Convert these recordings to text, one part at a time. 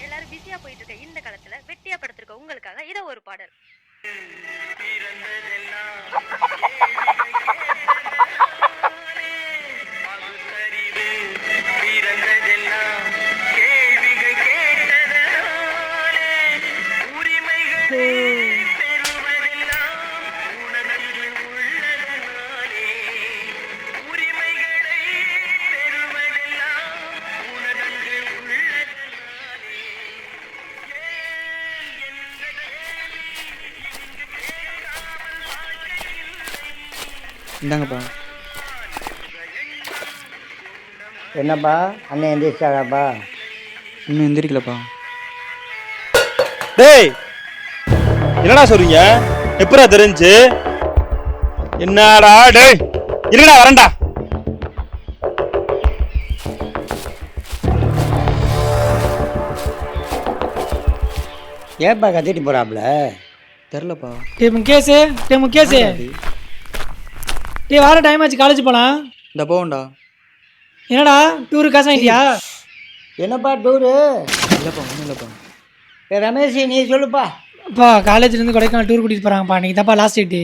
எல்லாரும் பிஸியா போயிட்டு இருக்க இந்த காலத்துல வெட்டியா படுத்திருக்க உங்களுக்காக இத ஒரு பாடல். இந்தாங்கப்பா. என்னப்பா அண்ணன் எந்திரிச்சாடாப்பா? இன்னும் எந்திரிக்கலப்பா. டேய் என்னடா சொல்றீங்க? எப்படா தெரிஞ்சு? என்னடா டேய் இருடா வரேன்டா. ஏப்பா கத்திட்டு போறாப்ல? தெரிலப்பா. முகேஷ் டே வார டைம் ஆச்சு, காலேஜ் போலாம். இந்த போகண்டா. என்னடா டூரு காசு வாங்கிட்டியா? என்னப்பா டூரு? இல்லைப்பா ஒன்றும் இல்லைப்பா. ரமேஷ் நீ சொல்லுப்பா. அப்பா காலேஜ்லேருந்து கொடைக்கானல் டூர் கூட்டிகிட்டு போகிறாங்கப்பா. இன்றைக்கி தான்ப்பா லாஸ்ட் டேட்டு.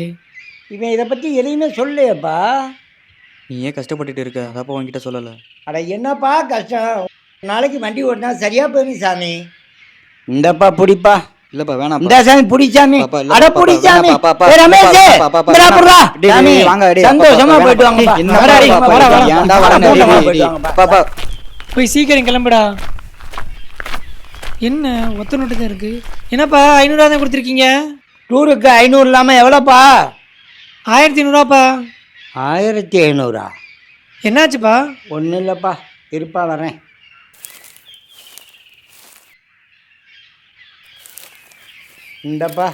இவன் இதை பற்றி எதுவுமே சொல்லையப்பா. நீ ஏன் கஷ்டப்பட்டுட்டு இருக்க? அதப்பா உன்கிட்ட சொல்லலை. அட என்னப்பா கஷ்டம்? நாளைக்கு வண்டி ஓட்டினா சரியா போயிடும் சாமி. இந்தப்பா பிடிப்பா. இல்லப்பா வேணாம். இந்த சாமி புடிச்சாமி. அட புடிச்சாமி. ரமேஷ் சாமி வாங்க அடி. சந்தோஷமா போயிட்டு வாங்கப்பா. ஏன்டா வரேன்? போய் சீக்கிரம் கிளம்புடா. என்ன ஒத்த நோட்டு தான் இருக்கு. என்னப்பா 500 தான் கொடுத்துருக்கீங்க? டூருக்கு 500 இல்லாமல் எவ்வளோப்பா? 1500 1500. என்னாச்சுப்பா? ஒன்றும் இல்லைப்பா, இருப்பா வரேன். இந்தப்பா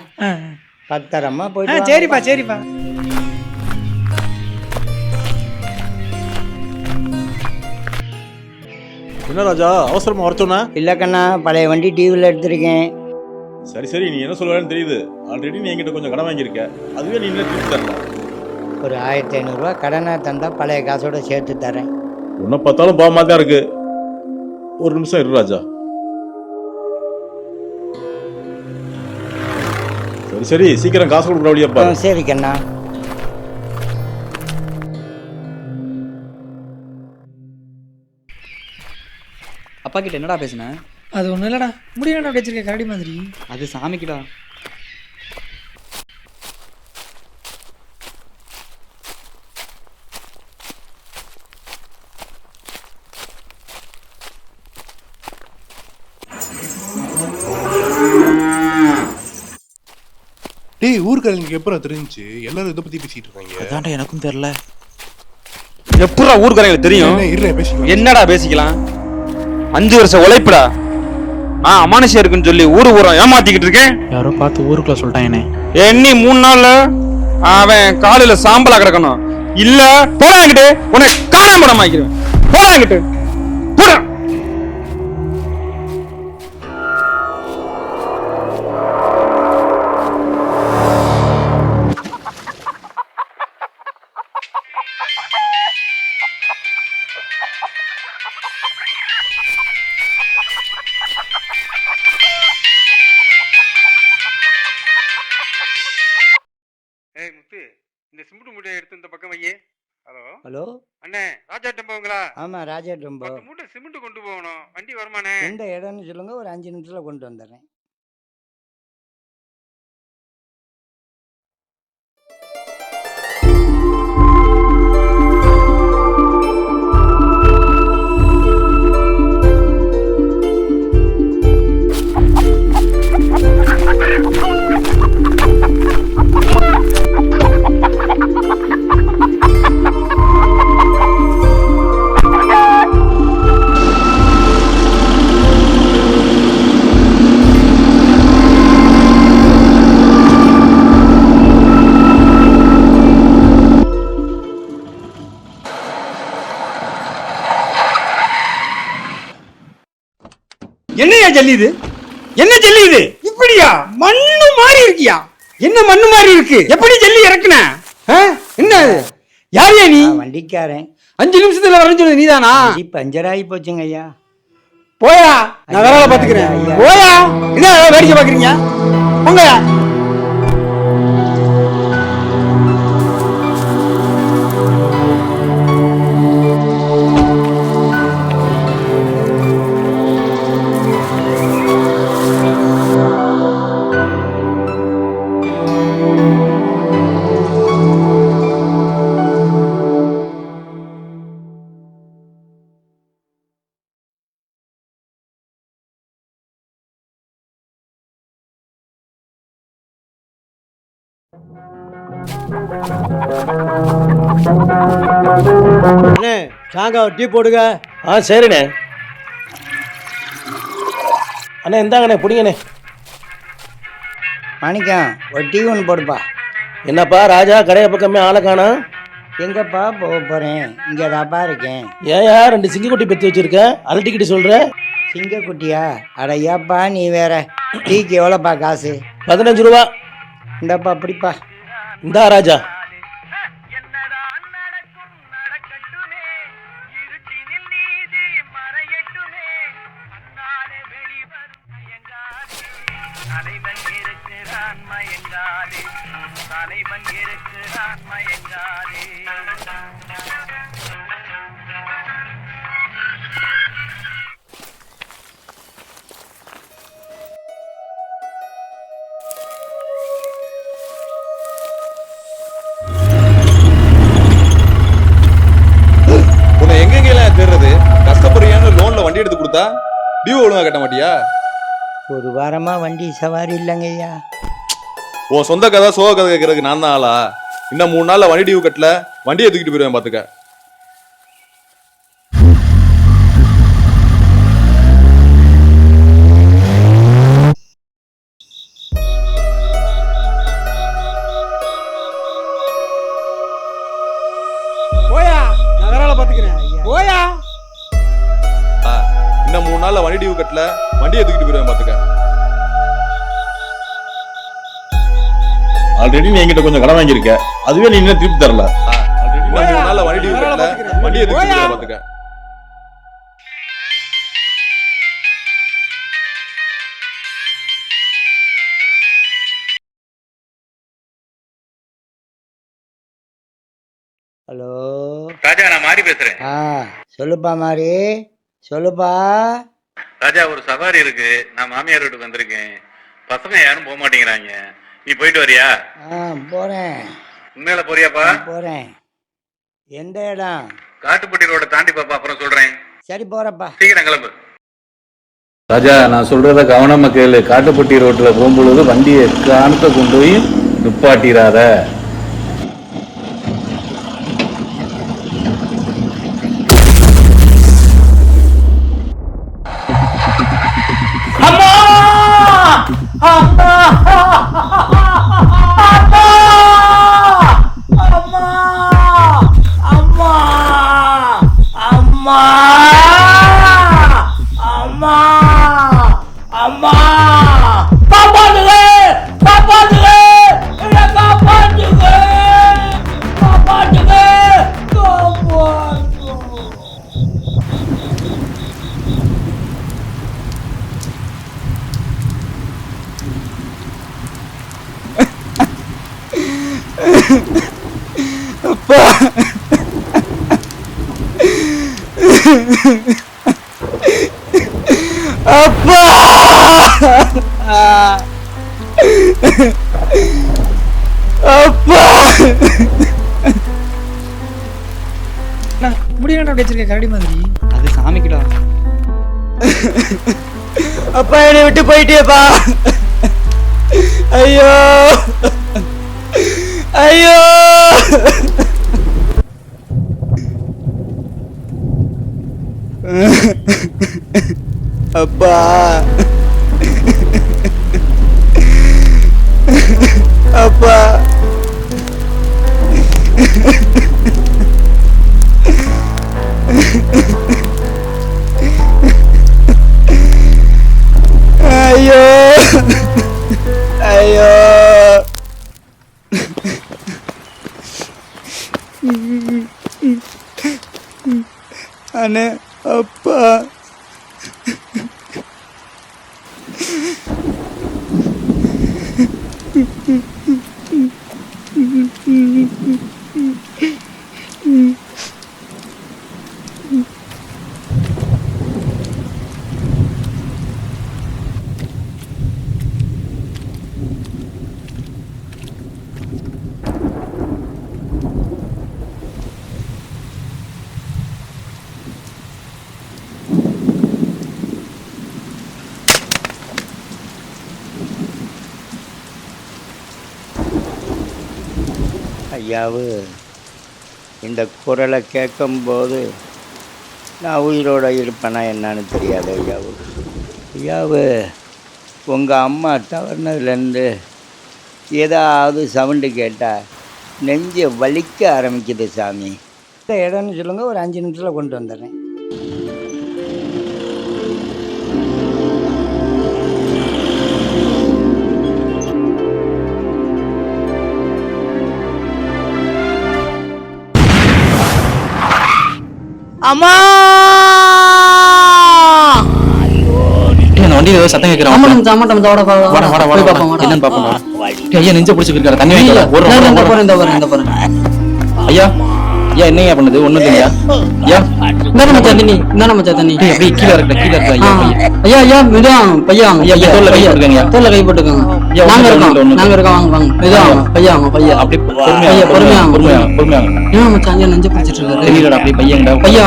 பத்திரமா போயிட்டு. சரிப்பா சரிப்பா. என்ன ராஜா அவசரமா வரச்சோன்னா? இல்லை கண்ணா, பழைய வண்டி டிவியில் எடுத்திருக்கேன். சரி சரி, நீ என்ன சொல்லுவேன்னு தெரியுது. ஆல்ரெடி நீ என்கிட்ட கொஞ்சம் கடன் வாங்கியிருக்க, அதுவே நீ இன்னும் திருப்பி தரலாம். ஒரு 1500 கடனை தந்தா பழைய காசோட சேர்த்து தரேன். உன்னை பார்த்தாலும் பாவமாக தான் இருக்கு. ஒரு நிமிஷம் இரு ராஜா. சரி சரி, சீக்கிரம் காசு கொடுக்குற வழியாப்பா. சரி கண்ணா. அப்பா கிட்ட என்னடா பேசுனேன்? அது ஒன்றும் இல்லைடா, முடியலடா அப்படி வச்சிருக்க கரடி மாதிரி. அது சாமிக்குடா. டேய் ஊர்க்காரங்களுக்கு எப்பறம் தெரிஞ்சு எல்லாரும் இதை பத்தி பேசிட்டு இருக்காங்க? அதான்டா எனக்கும் தெரியல. எப்படா ஊர்க்காரங்களுக்கு தெரியும்? என்னடா பேசிக்கலாம்? 5 வருஷம் உழைப்புடா. நான் அமானுஷம் இருக்குன்னு சொல்லி ஊரை ஏமாத்திக்கிட்டு இருக்கேன். யாரோ பார்த்து ஊருக்குள்ள சொல்லிட்டாங்கண்ணே. எண்ணி 3 நாள்ல அவன் காலையில சாம்பலா கிடக்கணும். இல்ல போடாங்கிட்டு உன்னை காணாம படம் ஆக்கிடுவேன். போடாங்கிட்டு போடா. இந்த சிமெண்ட் மூட்டை எடுத்து இந்த பக்கம் வையே. ஹலோ ஹலோ அண்ணே, ராஜா டெம்போங்களா? ஆமா ராஜா டெம்போ. 10 மூட்டை சிமெண்ட் கொண்டு போகணும். வண்டி வருமானே? எந்த இடம்னு சொல்லுங்க, ஒரு 5 நிமிஷத்துல கொண்டு வந்துடுறேன். என்னையா ஜல்லி இது? என்ன ஜல்லி இது? இப்படியா மண்ணு மாதிரி இருக்கியா? என்ன மண்ணு மாதிரி இருக்கு? எப்படி ஜல்லி இறக்குன? என்ன யாரையா நீ? வண்டிக்காரன். 5 நிமிஷத்துல வரேன்னு சொன்னது நீதானா? பஞ்சராகி போச்சுங்க ஐயா. போயா, நான் வேற வேலை பாத்துக்கிறேன். போயா, என்ன வேடிக்கை பாக்குறீங்க? போங்கயா. அண்ணே சாங்க டீ போடுங்க. சரிண்ணே. அண்ணே இந்தாங்கண்ணே பிடிங்கண்ணே. மாணிக்கம் ஒரு டீ ஒன்று போடுப்பா. என்னப்பா ராஜா கடையை பக்கமே ஆளை காணோம்? எங்கப்பா போக போகிறேன்? இங்கே தாப்பா இருக்கேன். ஏயா 2 சிங்கக்குட்டி பெற்று வச்சிருக்கேன், அலட்டிக்கிட்டு சொல்ற? சிங்கக்குட்டியா? அட ஏப்பா நீ வேற. டீக்கு எவ்வளோப்பா காசு? 15 ரூபா. இந்தாப்பா பிடிப்பா. இந்தா ராஜா. எங்கெங்கெல்லாம் தேடுறது? கஷ்டப்படுறியான்னு லோன்ல வண்டி எடுத்து கொடுத்தா டியூ ஒழுங்கா கட்ட மாட்டியா? ஒரு வாரமா வண்டி சவாரி இல்லைங்க ஐயா. உன் சொந்த கதை சோக கதை கேட்கறதுக்கு நான் தான் ஆளா? இன்னும் 3 நாள்ல வண்டி டியூ கட்டல வண்டியை தூக்கிட்டு போயிருவேன் பாத்துக்க. போயா, நான் வேற வேலை பாத்துக்கிறேன். போயா. இன்னும் 3 நாள்ல வண்டி டியூ கட்டல வண்டியை தூக்கிட்டு போயிருவேன் பாத்துக்க. ஆல்ரெடி நீ என்கிட்ட கொஞ்சம் கடன் வாங்கியிருக்க, அதுவே நீ இன்னும் திருப்பி தரல. இன்னும் 3 நாள்ல வண்டி டியூ கட்டல வண்டியை தூக்கிட்டு போயிருவேன் பாத்துக்க. ஹலோ ராஜா, நான் மாறி பேசுறேன். சொல்லுப்பா மாறி, சொல்லுப்பா. ராஜா, ஒரு சவாரி இருக்கு, நான் மாமியார் வீட்டுக்கு வந்திருக்கேன். பசங்க யாரும் போக மாட்டேங்கிறாங்க, நீ போயிட்டு வரியா? போறேன். உண்மையில போறியாப்பா? போறேன். எந்த இடம்? காட்டுப்பட்டி ரோட தாண்டி பாப்பா, அப்புறம் சொல்றேன். சரி போறப்பா. சீக்கிரம் கிளம்பு. ராஜா, நான் சொல்றத கவனமா கேளு. காட்டுப்பட்டி ரோட்ல போகும்பொழுது வண்டியை காணத்தை கொண்டு போய் நிப்பாட்டிராத. அப்பா, அப்பா, அப்பா. முடியல அப்படி வச்சிருக்க கரடி மாதிரி. அது சாமிக்குடா. அப்பா என்னை விட்டு போயிட்டியப்பா. ஐயோ ஐயோ. அப்பா, அப்பா. அண்ணே அப்பா ஐயாவு இந்த குரலை கேட்கும்போது நான் உயிரோட இருப்பேனா என்னன்னு தெரியாது ஐயாவு. ஐயாவு உங்கள் அம்மா தவறுனதுலேருந்து ஏதாவது சவுண்டு கேட்டால் நெஞ்சை வலிக்க ஆரம்பிக்குது சாமி. இந்த இடம்னு சொல்லுங்கள், ஒரு 5 நிமிஷத்தில் கொண்டு வந்துடுறேன். அம்மா வண்டி ஏதோ சத்தம் கேட்கிறேன். என்னன்னு பாப்போம். ஐயா நெஞ்ச பிடிச்சிருக்காரு, தண்ணி வைக்க. ஐயா ஐயா என்னையா பண்ணுது? ஒண்ணும் இல்லையா? ஐயா தண்ணி அப்படியே கீழே இருக்கு ஐயா. ஐயா ஐயா மிதான் பையா ஐயா தோல்ல கை போட்டுருக்கீங்க. தோல்ல கை போட்டுக்கோங்க. ஐயா நாங்க இருக்கோம் வாங்க வாங்க. மிதான் பையா பையா அப்படி பொறுமையா பொறுமையா. ஏன் மச்சான் ஐயா நெஞ்ச பிடிச்சிட்டு இருக்காரு? தெரியலடா அப்படியே பையன்டா பையா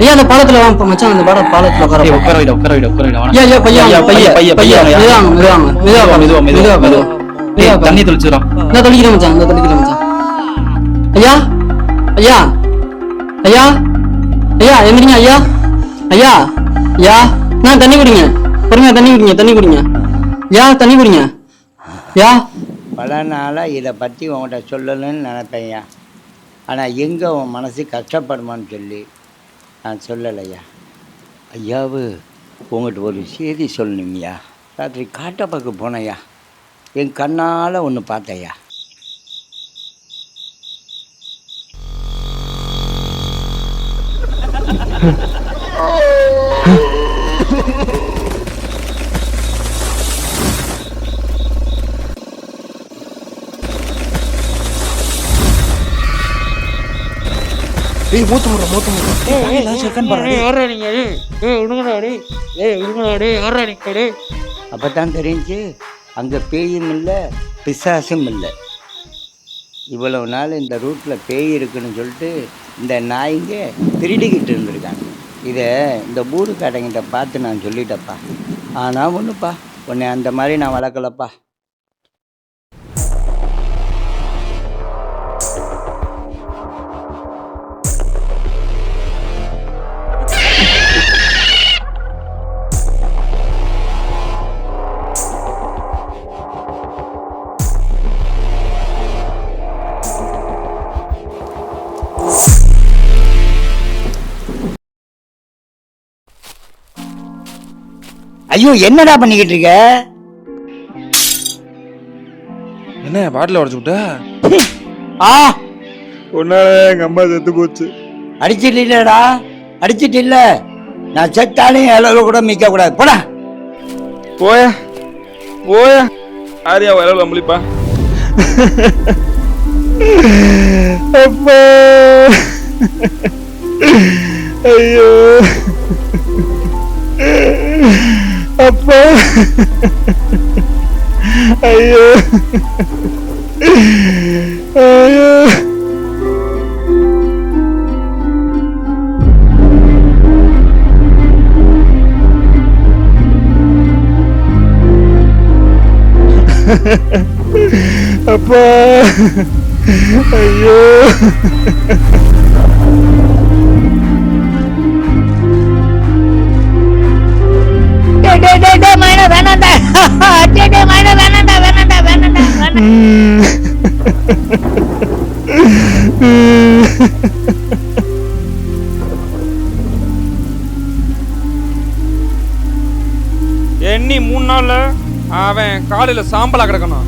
ஐயா அந்த பாலத்துல வாங்க மச்சான், அந்த பாலத்துல உட்கார வைடா. ஐயா ஐயா பையா மெதுவா தண்ணி தெளிச்சிடும். நான் தெளிக்கிறேன் மச்சான். ஐயா ஐயா ஐயா ஐயா எந்திரிங்க ஐயா ஐயா ஐயா நான் தண்ணி குடிங்க. பொறுமையா தண்ணி குடிங்க. ஐயா தண்ணி குடிங்க. ஐயா பல நாளாக இதை பற்றி உங்கள்கிட்ட சொல்லணும்னு நினைப்பேன்யா. ஆனால் எங்கே உன் மனசு கஷ்டப்படுமான்னு சொல்லி நான் சொல்லலையா. ஐயாவு உங்கள்கிட்ட ஒரு செய்தி சொல்லணுங்கய்யா. ராத்திரி காட்டப்பாக்கு போனையா, என் கண்ணால் ஒன்று பார்த்தையா. ஏய் மூத்த முறை அப்போ தான் தெரிஞ்சு அங்கே பேயும் இல்லை பிசாசும் இல்லை. இவ்வளவு நாள் இந்த ரூட்டில் பேய் இருக்குன்னு சொல்லிட்டு இந்த நாய்ங்க திருடிக்கிட்டு இருந்திருக்காங்க. இதை இந்த பூரு காட்டைங்கிட்ட பார்த்து நான் சொல்லிட்டப்பா. ஆனால் ஒன்றுப்பா, உன்னை அந்த மாதிரி நான் வளர்க்கலப்பா. ஐயோ என்னடா பண்ணிக்கிட்டு இருக்க? என்ன பாட்டில் உடச்சு விட்ட? உன்னால எங்க அம்மா செத்து போச்சு. அடிச்சிட்டு இல்லடா, அடிச்சிட்டு இல்ல. நான் செத்தாலும் அளவு கூட மிக்க கூடாது. போடா போய ஆரியா வயல முழிப்பா. அப்பா ஐயோ அப்பா ஐயோ ஐயோ. அப்பா ஐயோ. எண்ணி 3 நாள்ல அவன் காலையில சாம்பலா கிடக்கணும்.